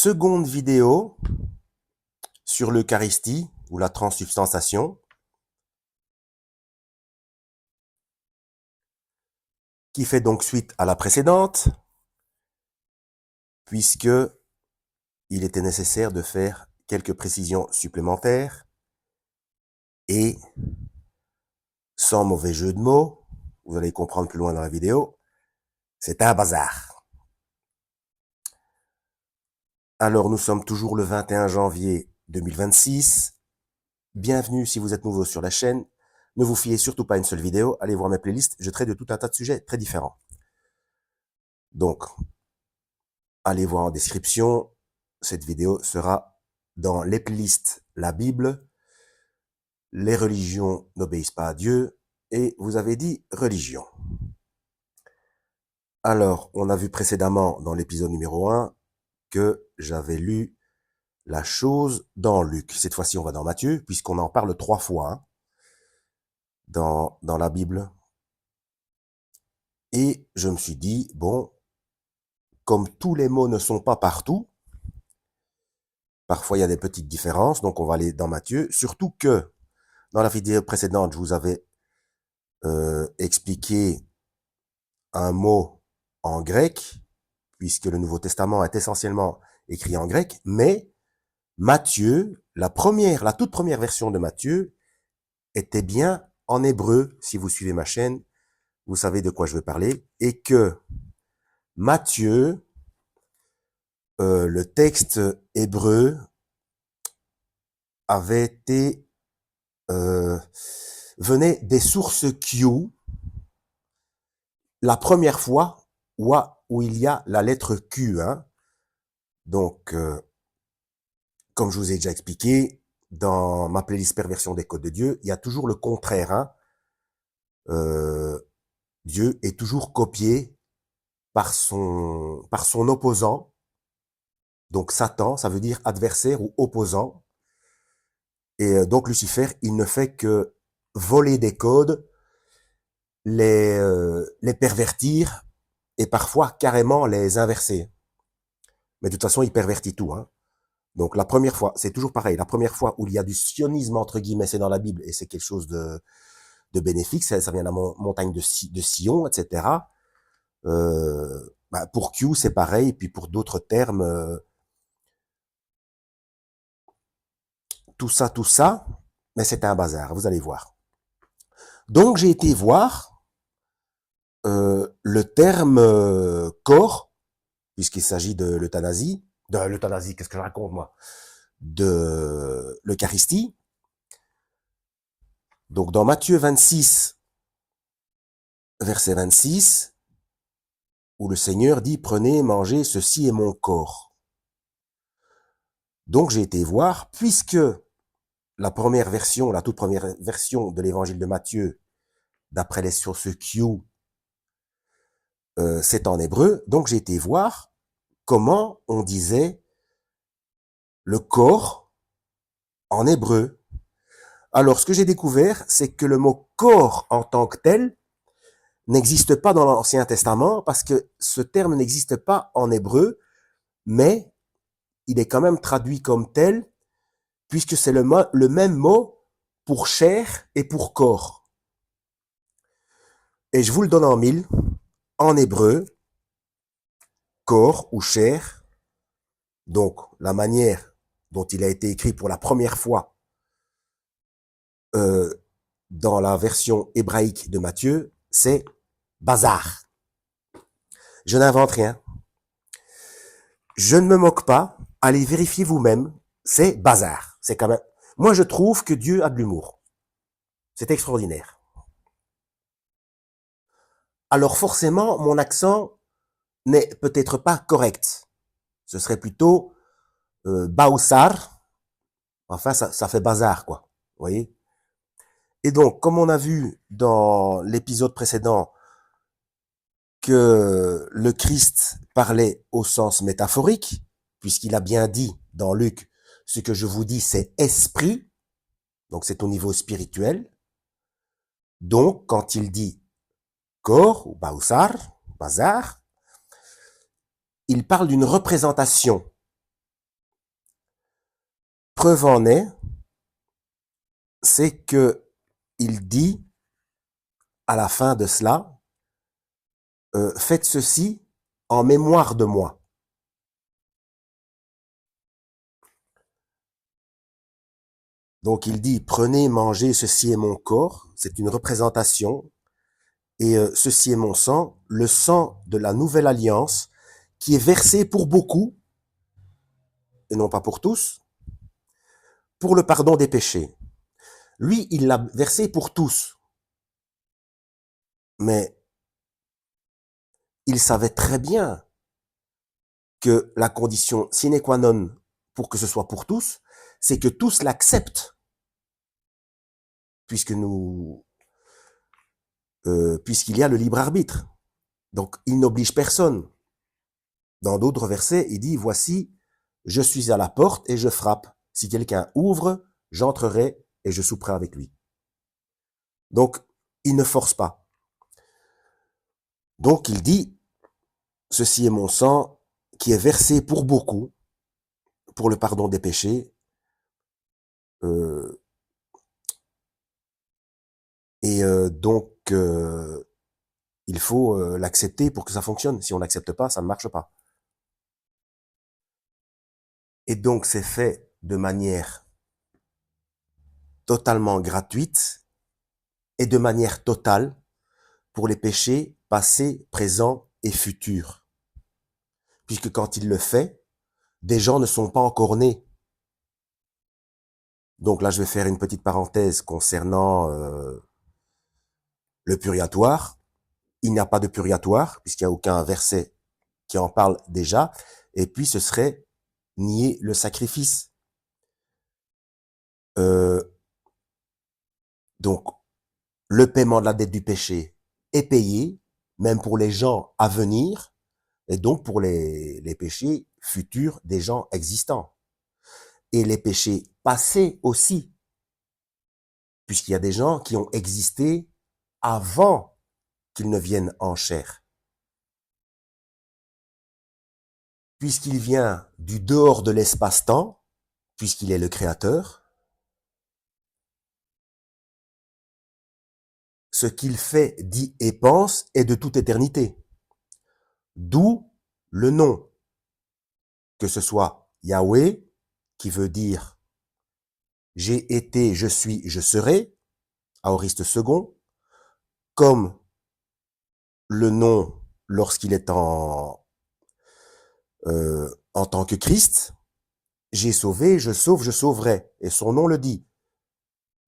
Seconde vidéo sur l'Eucharistie ou la transsubstantiation, qui fait donc suite à la précédente, puisque il était nécessaire de faire quelques précisions supplémentaires et, sans mauvais jeu de mots, vous allez comprendre plus loin dans la vidéo, c'est un bazar. Alors nous sommes toujours le 21 janvier 2026. Bienvenue si vous êtes nouveau sur la chaîne. Ne vous fiez surtout pas à une seule vidéo, allez voir mes playlists, je traite de tout un tas de sujets très différents. Donc, allez voir en description, cette vidéo sera dans les playlists la Bible, les religions n'obéissent pas à Dieu, et vous avez dit religion. Alors, on a vu précédemment dans l'épisode numéro 1 que j'avais lu la chose dans Luc. Cette fois-ci, on va dans Matthieu, puisqu'on en parle 3 fois dans la Bible. Et je me suis dit, bon, comme tous les mots ne sont pas partout, parfois il y a des petites différences, donc on va aller dans Matthieu, surtout que dans la vidéo précédente, je vous avais expliqué un mot en grec, puisque le Nouveau Testament est essentiellement écrit en grec, mais Matthieu, la toute première version de Matthieu, était bien en hébreu. Si vous suivez ma chaîne, vous savez de quoi je veux parler, et que Matthieu, le texte hébreu, avait été venait des sources Q, la première fois où il y a la lettre Q. Donc, comme je vous ai déjà expliqué, dans ma playlist Perversion des codes de Dieu, il y a toujours le contraire. Dieu est toujours copié par son opposant. Donc Satan, ça veut dire adversaire ou opposant. Et donc Lucifer, il ne fait que voler des codes, les pervertir et parfois carrément les inverser. Mais de toute façon, il pervertit tout. Donc la première fois, c'est toujours pareil, la première fois où il y a du sionisme, entre guillemets, c'est dans la Bible, et c'est quelque chose de bénéfique, ça vient de la montagne de Sion, etc. Pour Q, c'est pareil, et puis pour d'autres termes, tout ça, mais c'est un bazar, vous allez voir. Donc j'ai été voir le terme corps, puisqu'il s'agit de l'euthanasie, qu'est-ce que je raconte moi, de l'Eucharistie. Donc dans Matthieu 26, verset 26, où le Seigneur dit « Prenez, mangez, ceci est mon corps ». Donc j'ai été voir, puisque la toute première version de l'évangile de Matthieu, d'après les sources Q, c'est en hébreu, donc j'ai été voir comment on disait le corps en hébreu. Alors ce que j'ai découvert, c'est que le mot corps en tant que tel n'existe pas dans l'Ancien Testament, parce que ce terme n'existe pas en hébreu, mais il est quand même traduit comme tel, puisque c'est le même mot pour chair et pour corps. Et je vous le donne en mille, en hébreu, corps ou chair, donc la manière dont il a été écrit pour la première fois dans la version hébraïque de Matthieu, c'est bazar. Je n'invente rien. Je ne me moque pas. Allez vérifier vous-même. C'est bazar. C'est quand même. Moi, je trouve que Dieu a de l'humour. C'est extraordinaire. Alors forcément, mon accent n'est peut-être pas correct. Ce serait plutôt Baoussar. Enfin, ça fait bazar, quoi. Vous voyez? Et donc, comme on a vu dans l'épisode précédent que le Christ parlait au sens métaphorique, puisqu'il a bien dit dans Luc, ce que je vous dis, c'est esprit, donc c'est au niveau spirituel. Donc, quand il dit corps ou bazar, il parle d'une représentation. Preuve en est, c'est que il dit à la fin de cela, faites ceci en mémoire de moi. Donc il dit, prenez, mangez, ceci est mon corps, c'est une représentation, et ceci est mon sang, le sang de la nouvelle alliance, qui est versé pour beaucoup, et non pas pour tous, pour le pardon des péchés. Lui, il l'a versé pour tous, mais il savait très bien que la condition sine qua non pour que ce soit pour tous, c'est que tous l'acceptent, puisque puisqu'il y a le libre arbitre. Donc, il n'oblige personne. Dans d'autres versets, il dit, voici, je suis à la porte et je frappe. Si quelqu'un ouvre, j'entrerai et je souperai avec lui. Donc, il ne force pas. Donc, il dit, ceci est mon sang qui est versé pour beaucoup, pour le pardon des péchés. Donc, il faut l'accepter pour que ça fonctionne. Si on l'accepte pas, ça ne marche pas. Et donc, c'est fait de manière totalement gratuite et de manière totale pour les péchés passés, présents et futurs. Puisque quand il le fait, des gens ne sont pas encore nés. Donc là, je vais faire une petite parenthèse concernant le purgatoire. Il n'y a pas de purgatoire, puisqu'il n'y a aucun verset qui en parle déjà. Et puis, ce serait nier le sacrifice. Donc, le paiement de la dette du péché est payé, même pour les gens à venir, et donc pour les péchés futurs des gens existants. Et les péchés passés aussi, puisqu'il y a des gens qui ont existé avant qu'ils ne viennent en chair. Puisqu'il vient du dehors de l'espace-temps, puisqu'il est le créateur, ce qu'il fait, dit et pense est de toute éternité. D'où le nom, que ce soit Yahweh, qui veut dire j'ai été, je suis, je serai, aoriste second, comme le nom lorsqu'il est en tant que Christ, j'ai sauvé, je sauve, je sauverai, et son nom le dit.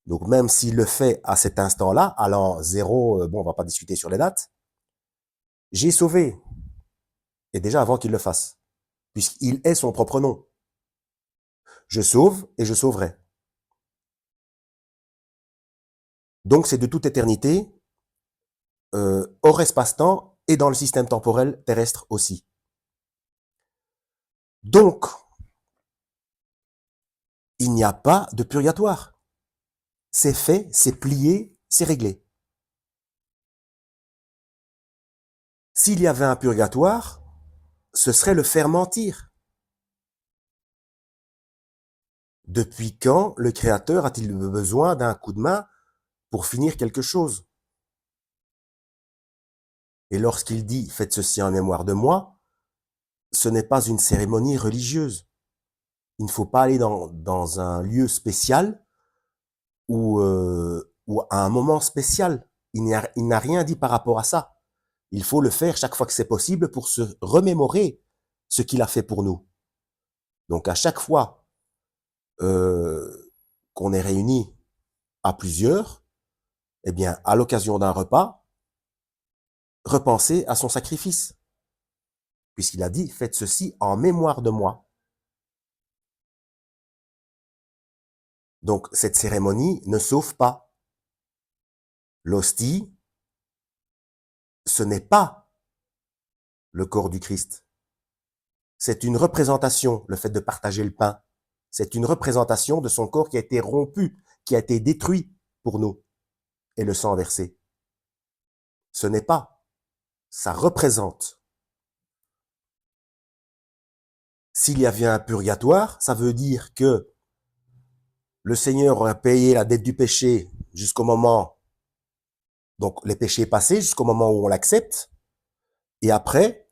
Donc même s'il le fait à cet instant-là, à l'an 0, bon, on va pas discuter sur les dates, j'ai sauvé, et déjà avant qu'il le fasse, puisqu'il est son propre nom. Je sauve et je sauverai. Donc c'est de toute éternité, hors espace-temps et dans le système temporel terrestre aussi. Donc, il n'y a pas de purgatoire. C'est fait, c'est plié, c'est réglé. S'il y avait un purgatoire, ce serait le faire mentir. Depuis quand le Créateur a-t-il besoin d'un coup de main pour finir quelque chose? Et lorsqu'il dit « faites ceci en mémoire de moi », ce n'est pas une cérémonie religieuse. Il ne faut pas aller dans un lieu spécial ou à un moment spécial. Il n'a rien dit par rapport à ça. Il faut le faire chaque fois que c'est possible pour se remémorer ce qu'il a fait pour nous. Donc à chaque fois qu'on est réunis à plusieurs, eh bien, à l'occasion d'un repas, repensez à son sacrifice. Puisqu'il a dit, faites ceci en mémoire de moi. Donc, cette cérémonie ne sauve pas. L'hostie, ce n'est pas le corps du Christ. C'est une représentation, le fait de partager le pain. C'est une représentation de son corps qui a été rompu, qui a été détruit pour nous, et le sang versé. Ce n'est pas. Ça représente. S'il y avait un purgatoire, ça veut dire que le Seigneur aurait payé la dette du péché jusqu'au moment, donc les péchés passés jusqu'au moment où on l'accepte, et après,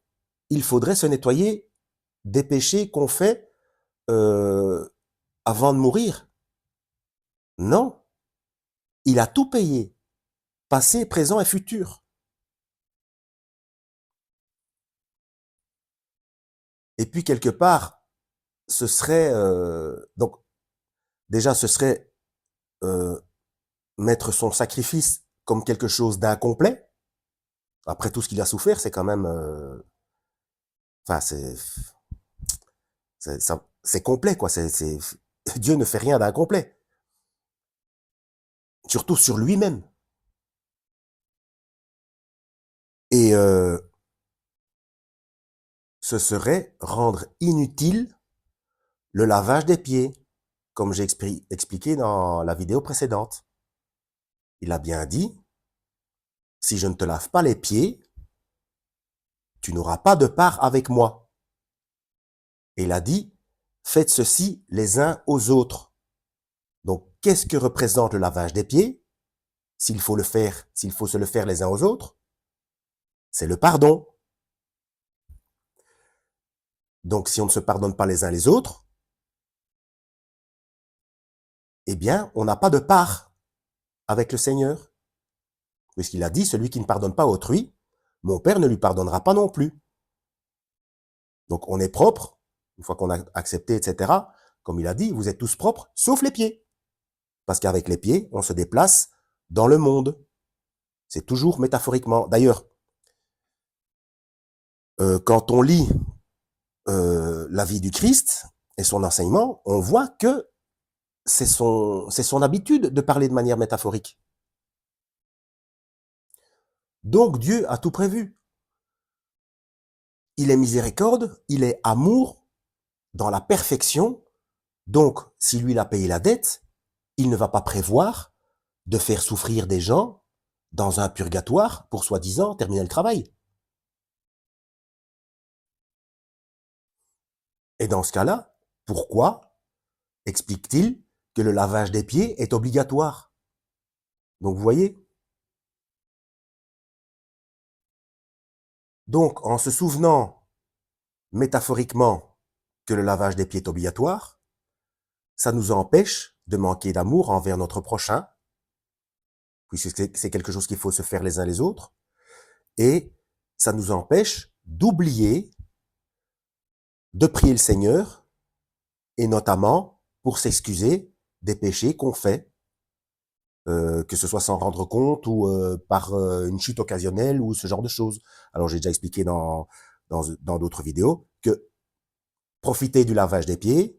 il faudrait se nettoyer des péchés qu'on fait euh, avant de mourir. Non, il a tout payé, passé, présent et futur. Et puis quelque part, ce serait donc déjà ce serait euh, mettre son sacrifice comme quelque chose d'incomplet. Après tout ce qu'il a souffert, c'est quand même, enfin c'est complet quoi. Dieu ne fait rien d'incomplet, surtout sur lui-même. Et ce serait rendre inutile le lavage des pieds, comme j'ai expliqué dans la vidéo précédente. Il a bien dit, si je ne te lave pas les pieds, tu n'auras pas de part avec moi. Et il a dit, faites ceci les uns aux autres. Donc, qu'est-ce que représente le lavage des pieds? S'il faut se le faire les uns aux autres, c'est le pardon. Donc, si on ne se pardonne pas les uns les autres, eh bien, on n'a pas de part avec le Seigneur. Puisqu'il a dit, celui qui ne pardonne pas autrui, mon Père ne lui pardonnera pas non plus. Donc, on est propre, une fois qu'on a accepté, etc. Comme il a dit, vous êtes tous propres, sauf les pieds. Parce qu'avec les pieds, on se déplace dans le monde. C'est toujours métaphoriquement. D'ailleurs, quand on lit la vie du Christ et son enseignement, on voit que c'est son habitude de parler de manière métaphorique. Donc Dieu a tout prévu. Il est miséricorde, il est amour dans la perfection. Donc, si lui il a payé la dette, il ne va pas prévoir de faire souffrir des gens dans un purgatoire pour soi-disant terminer le travail. Et dans ce cas-là, pourquoi explique-t-il que le lavage des pieds est obligatoire? Donc vous voyez. Donc en se souvenant métaphoriquement que le lavage des pieds est obligatoire, ça nous empêche de manquer d'amour envers notre prochain, puisque c'est quelque chose qu'il faut se faire les uns les autres, et ça nous empêche d'oublier de prier le Seigneur, et notamment pour s'excuser des péchés qu'on fait, que ce soit sans rendre compte ou par une chute occasionnelle ou ce genre de choses. Alors j'ai déjà expliqué dans d'autres vidéos que profiter du lavage des pieds,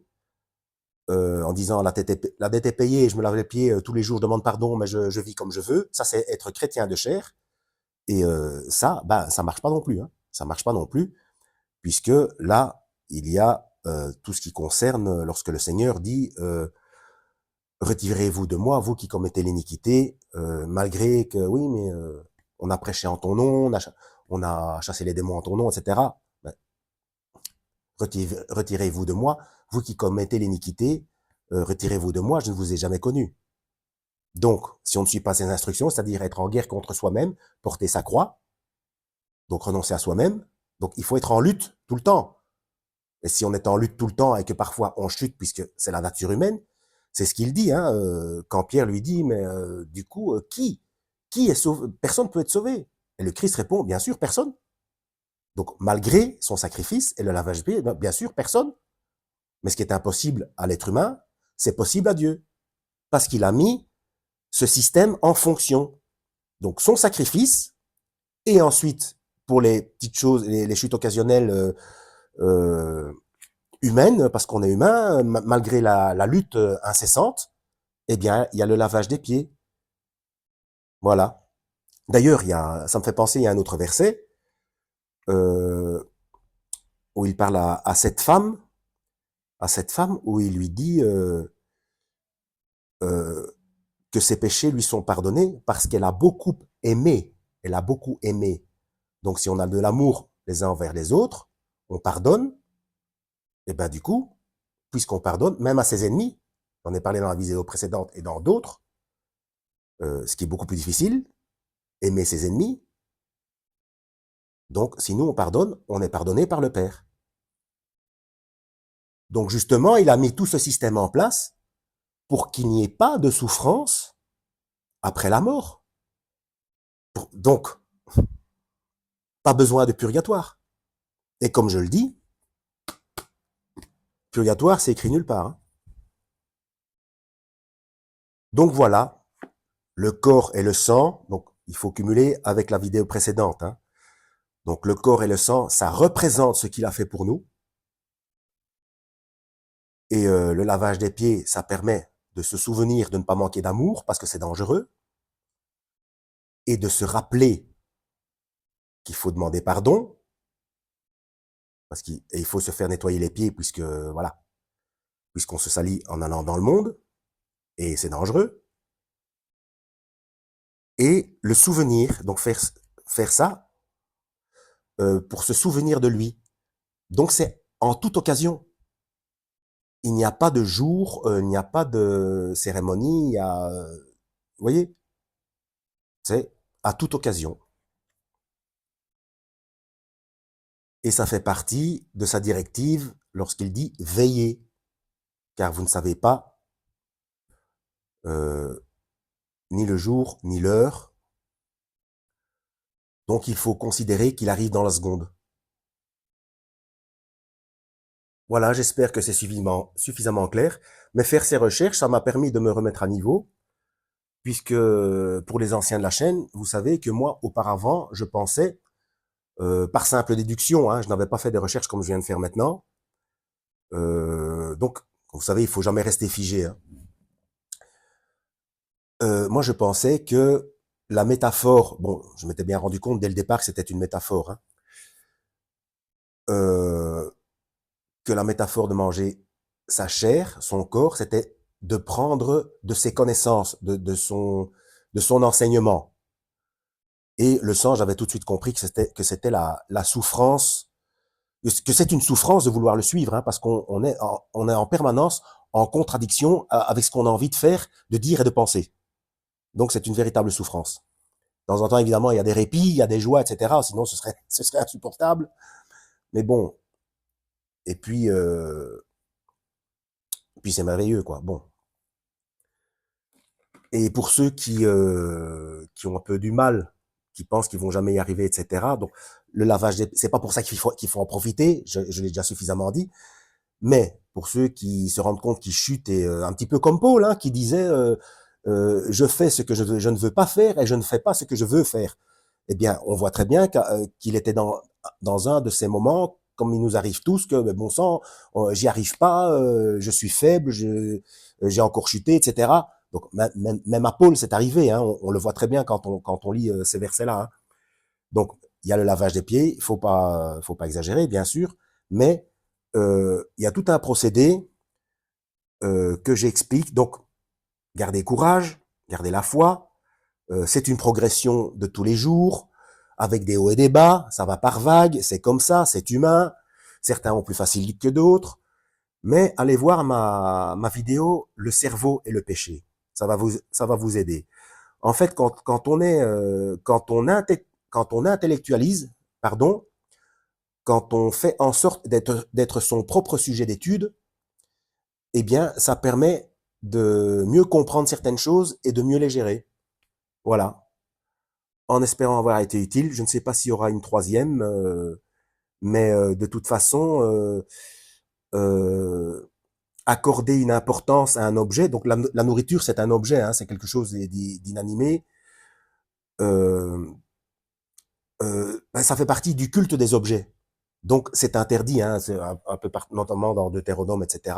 en disant la dette est payée, je me lave les pieds tous les jours, je demande pardon, mais je vis comme je veux, ça c'est être chrétien de chair. Et ça, ça marche pas non plus. Hein. Ça marche pas non plus, puisque là, il y a tout ce qui concerne lorsque le Seigneur dit retirez-vous de moi, vous qui commettez l'iniquité, malgré que oui, mais on a prêché en ton nom, on a chassé les démons en ton nom, etc. Ben, retirez-vous de moi, vous qui commettez l'iniquité, retirez-vous de moi, je ne vous ai jamais connu. Donc, si on ne suit pas ces instructions, c'est-à-dire être en guerre contre soi-même, porter sa croix, donc renoncer à soi-même, donc il faut être en lutte tout le temps. Et si on est en lutte tout le temps et que parfois on chute, puisque c'est la nature humaine, c'est ce qu'il dit, hein, quand Pierre lui dit, mais du coup, qui est sauvé? Personne ne peut être sauvé. Et le Christ répond, bien sûr, personne. Donc, malgré son sacrifice et le lavage de pieds, bien sûr, personne. Mais ce qui est impossible à l'être humain, c'est possible à Dieu. Parce qu'il a mis ce système en fonction. Donc, son sacrifice, et ensuite, pour les petites choses, les chutes occasionnelles humaines, parce qu'on est humain, malgré la lutte incessante, eh bien, il y a le lavage des pieds. Voilà. D'ailleurs, ça me fait penser, il y a un autre verset euh, où il parle à cette femme, où il lui dit euh, que ses péchés lui sont pardonnés parce qu'elle a beaucoup aimé. Elle a beaucoup aimé. Donc, si on a de l'amour les uns envers les autres, on pardonne. Et ben du coup, puisqu'on pardonne, même à ses ennemis, J'en ai parlé dans la vidéo précédente et dans d'autres. Ce qui est beaucoup plus difficile, aimer ses ennemis. Donc, si nous on pardonne, on est pardonné par le Père. Donc justement, il a mis tout ce système en place pour qu'il n'y ait pas de souffrance après la mort. Donc, pas besoin de purgatoire. Et comme je le dis, purgatoire, c'est écrit nulle part. Hein. Donc voilà, le corps et le sang, donc il faut cumuler avec la vidéo précédente. Hein. Donc le corps et le sang, ça représente ce qu'il a fait pour nous. Et le lavage des pieds, ça permet de se souvenir de ne pas manquer d'amour, parce que c'est dangereux, et de se rappeler qu'il faut demander pardon, parce qu'il faut se faire nettoyer les pieds, puisque voilà, puisqu'on se salit en allant dans le monde, et c'est dangereux. Et le souvenir, donc faire ça pour se souvenir de lui. Donc c'est en toute occasion. Il n'y a pas de jour, il n'y a pas de cérémonie, il y a, vous voyez, c'est à toute occasion. Et ça fait partie de sa directive lorsqu'il dit veillez, car vous ne savez pas ni le jour ni l'heure. Donc il faut considérer qu'il arrive dans la seconde. Voilà, j'espère que c'est suffisamment clair. Mais faire ces recherches, ça m'a permis de me remettre à niveau, puisque pour les anciens de la chaîne, vous savez que moi, auparavant, je pensais, par simple déduction, hein, je n'avais pas fait des recherches comme je viens de faire maintenant. Donc, vous savez, il faut jamais rester figé. Hein. Moi, je pensais que la métaphore, bon, je m'étais bien rendu compte dès le départ que c'était une métaphore, hein, que la métaphore de manger sa chair, son corps, c'était de prendre de ses connaissances, de son enseignement. Et le sang, j'avais tout de suite compris que c'était la souffrance, que c'est une souffrance de vouloir le suivre, hein, parce qu'on est en permanence en contradiction avec ce qu'on a envie de faire, de dire et de penser. Donc c'est une véritable souffrance. De temps en temps, évidemment, il y a des répits, il y a des joies, etc. Sinon, ce serait insupportable. Mais bon. Et puis c'est merveilleux, quoi. Bon. Et pour ceux qui ont un peu du mal, qui pensent qu'ils vont jamais y arriver, etc. Donc, le lavage, c'est pas pour ça qu'il faut en profiter. Je l'ai déjà suffisamment dit. Mais pour ceux qui se rendent compte qu'ils chutent, et un petit peu comme Paul, hein, qui disait je fais ce que je ne veux pas faire et je ne fais pas ce que je veux faire. Eh bien, on voit très bien qu'il était dans un de ces moments, comme il nous arrive tous, que bon sang, j'y arrive pas, je suis faible, j'ai encore chuté, etc. Donc même à Paul, c'est arrivé. Hein, on le voit très bien quand on lit ces versets-là. Hein. Donc il y a le lavage des pieds, faut pas exagérer, bien sûr, mais il y a tout un procédé que j'explique. Donc gardez courage, gardez la foi. C'est une progression de tous les jours, avec des hauts et des bas, ça va par vagues, c'est comme ça, c'est humain. Certains ont plus facile que d'autres. Mais allez voir ma vidéo « Le cerveau et le péché ». Ça va vous aider. En fait, quand on intellectualise, pardon, quand on fait en sorte d'être son propre sujet d'étude, eh bien, ça permet de mieux comprendre certaines choses et de mieux les gérer. Voilà. En espérant avoir été utile, je ne sais pas s'il y aura une troisième, mais de toute façon, accorder une importance à un objet. Donc la nourriture, c'est un objet, hein, c'est quelque chose d'inanimé. Ben, ça fait partie du culte des objets. Donc c'est interdit, hein, c'est un peu notamment dans Deutéronome, etc.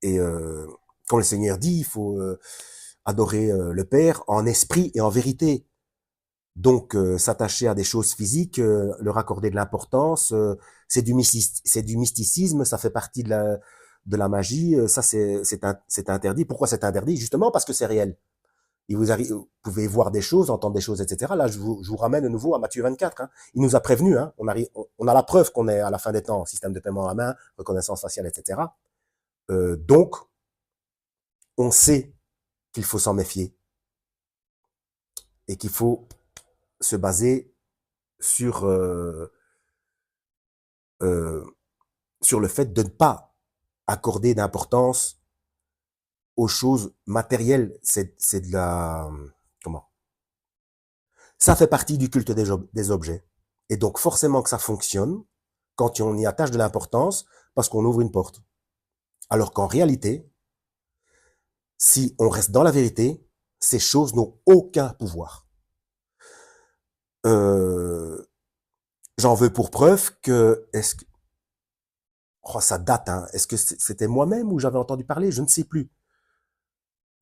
Et quand le Seigneur dit, il faut adorer le Père en esprit et en vérité. Donc s'attacher à des choses physiques, leur accorder de l'importance, c'est du mysticisme, ça fait partie de la magie, ça c'est interdit. Pourquoi c'est interdit? Justement parce que c'est réel. Vous pouvez voir des choses, entendre des choses, etc. Là, je vous ramène de nouveau à Matthieu 24. Hein. Il nous a prévenu. Hein. On a la preuve qu'on est à la fin des temps, système de paiement à la main, reconnaissance faciale, etc. Donc, on sait qu'il faut s'en méfier et qu'il faut se baser sur, euh, sur le fait de ne pas accorder d'importance aux choses matérielles. C'est de la... Comment? Ça fait partie du culte des objets. Et donc, forcément que ça fonctionne quand on y attache de l'importance parce qu'on ouvre une porte. Alors qu'en réalité, si on reste dans la vérité, ces choses n'ont aucun pouvoir. J'en veux pour preuve que... Oh, ça date, hein. Est-ce que c'était moi-même ou j'avais entendu parler? Je ne sais plus.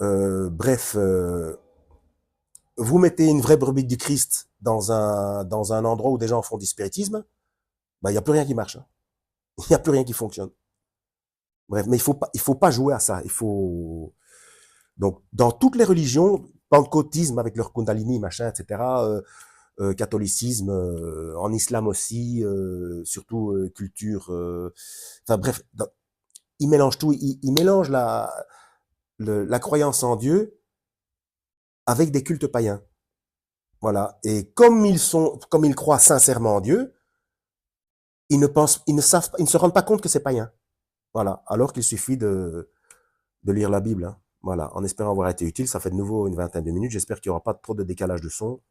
Bref, vous mettez une vraie brebis du Christ dans un endroit où des gens font du spiritisme, bah, il n'y a plus rien qui marche. Hein. Il n'y a plus rien qui fonctionne. Bref, mais il faut pas jouer à ça. Il faut, donc, dans toutes les religions, pentecôtisme avec leur kundalini, machin, etc., catholicisme, en islam aussi, surtout culture, enfin bref, ils mélangent tout, ils mélangent la croyance en Dieu avec des cultes païens. Voilà. Et comme ils croient sincèrement en Dieu, ils ne savent, ils ne se rendent pas compte que c'est païen. Voilà. Alors qu'il suffit de lire la Bible. Hein. Voilà. En espérant avoir été utile, ça fait de nouveau une vingtaine de minutes. J'espère qu'il n'y aura pas trop de décalage de son.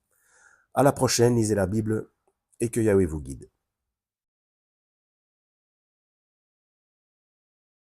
À la prochaine, lisez la Bible et que Yahweh vous guide.